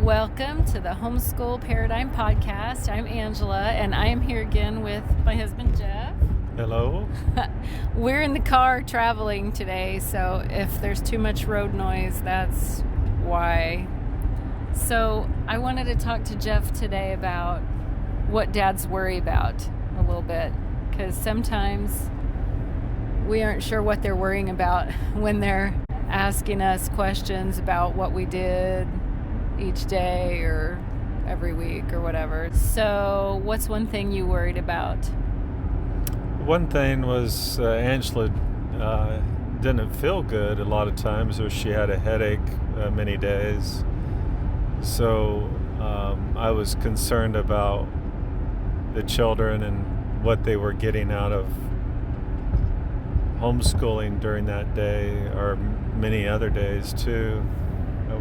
Welcome to the Homeschool Paradigm Podcast. I'm Angela, and I am here again with my husband, Jeff. Hello. We're in the car traveling today, so if there's too much road noise, that's why. So I wanted to talk to Jeff today about what dads worry about a little bit, because sometimes we aren't sure what they're worrying about when they're asking us questions about what we did each day or every week or whatever. So what's one thing you worried about? One thing was Angela didn't feel good a lot of times, or she had a headache many days. So I was concerned about the children and what they were getting out of homeschooling during that day, or many other days too.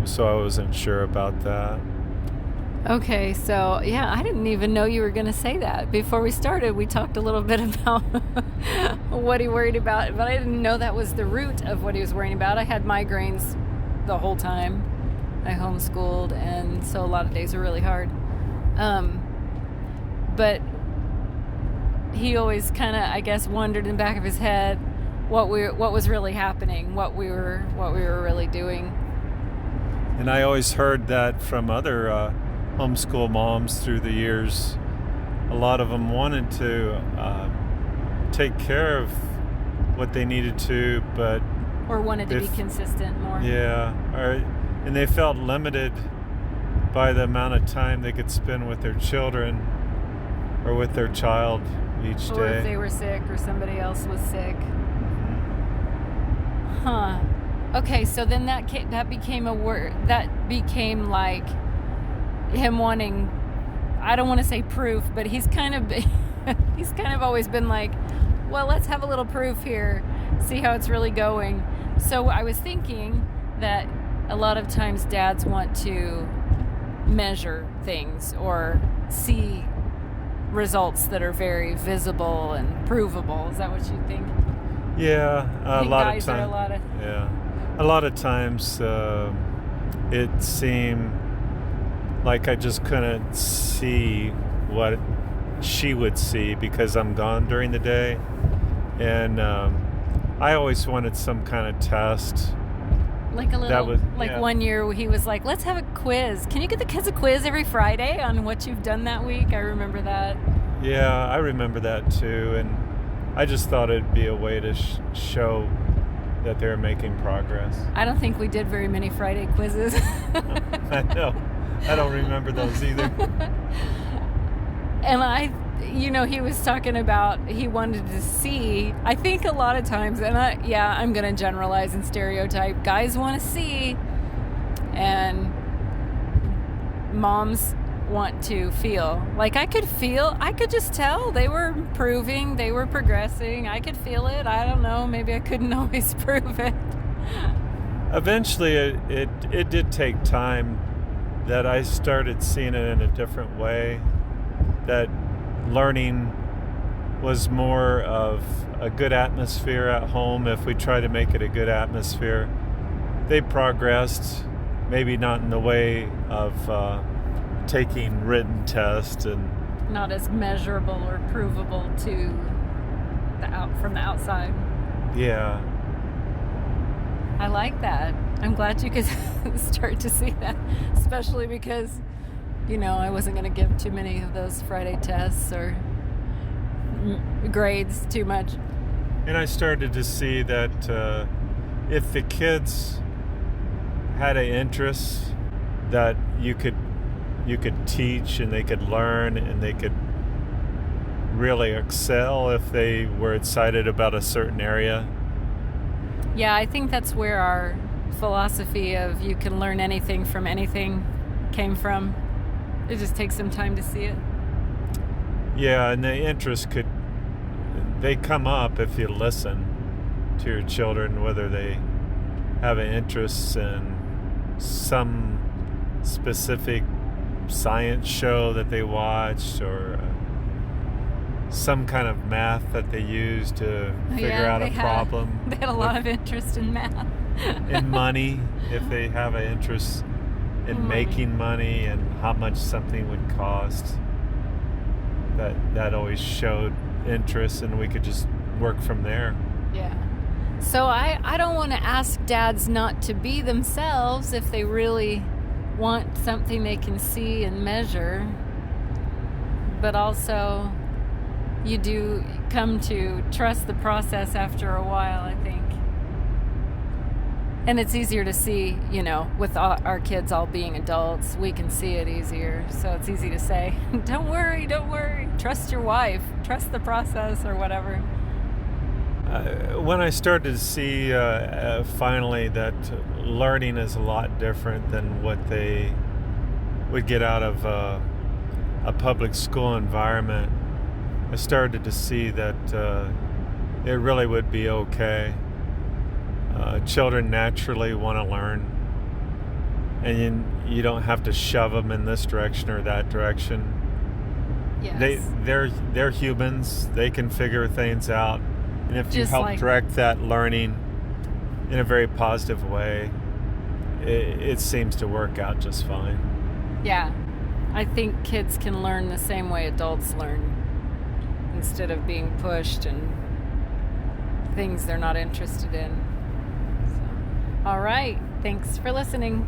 So I wasn't sure about that. Okay, so yeah, I didn't even know you were going to say that. Before we started, we talked a little bit about what he worried about, but I didn't know that was the root of what he was worrying about. I had migraines the whole time I homeschooled, and so a lot of days were really hard. But he always kind of, I guess, wondered in the back of his head what was really happening, what we were really doing. And I always heard that from other homeschool moms through the years. A lot of them wanted to take care of what they needed to, but or wanted to be consistent more. Yeah, and they felt limited by the amount of time they could spend with their children or with their child each day. Or if they were sick or somebody else was sick. Huh. Okay, so then that became a word. That became like him wanting, I don't want to say proof, but he's kind of always been like, well, let's have a little proof here, see how it's really going. So I was thinking that a lot of times dads want to measure things or see results that are very visible and provable. Is that what you think? Yeah, a lot of times. Yeah. A lot of times it seemed like I just couldn't see what she would see because I'm gone during the day. And I always wanted some kind of test. Like a little, One year he was like, let's have a quiz. Can you get the kids a quiz every Friday on what you've done that week? I remember that. Yeah, I remember that too. And I just thought it'd be a way to show that they're making progress. I don't think we did very many Friday quizzes. I know. I don't remember those either. And he was talking about he wanted to see, I think a lot of times, and I'm going to generalize and stereotype, guys want to see, and moms want to feel. Like I could just tell they were improving, they were progressing. I could feel it. I don't know, maybe I couldn't always prove it. Eventually it did take time that I started seeing it in a different way, that learning was more of a good atmosphere at home. If we try to make it a good atmosphere, they progressed, maybe not in the way of taking written tests and not as measurable or provable from the outside. Yeah. I like that. I'm glad you could start to see that, especially because, I wasn't going to give too many of those Friday tests or grades too much. And I started to see that if the kids had an interest that you could teach and they could learn and they could really excel if they were excited about a certain area. Yeah, I think that's where our philosophy of you can learn anything from anything came from. It just takes some time to see it. Yeah, and the interest they come up if you listen to your children, whether they have an interest in some specific science show that they watched or some kind of math that they used to figure out a problem. They had a lot of interest in math. In money, if they have an interest in making money and how much something would cost. That always showed interest, and we could just work from there. Yeah. So I don't want to ask dads not to be themselves if they really want something they can see and measure. But also, you do come to trust the process after a while, I think. And it's easier to see, with our kids all being adults, we can see it easier. So it's easy to say, don't worry, trust your wife, trust the process or whatever. When I started to see finally that learning is a lot different than what they would get out of a public school environment, I started to see that it really would be okay. Children naturally want to learn, and you don't have to shove them in this direction or that direction. Yes. They're humans. They can figure things out. And if you help direct that learning in a very positive way, it seems to work out just fine. Yeah. I think kids can learn the same way adults learn, instead of being pushed and things they're not interested in. So, all right. Thanks for listening.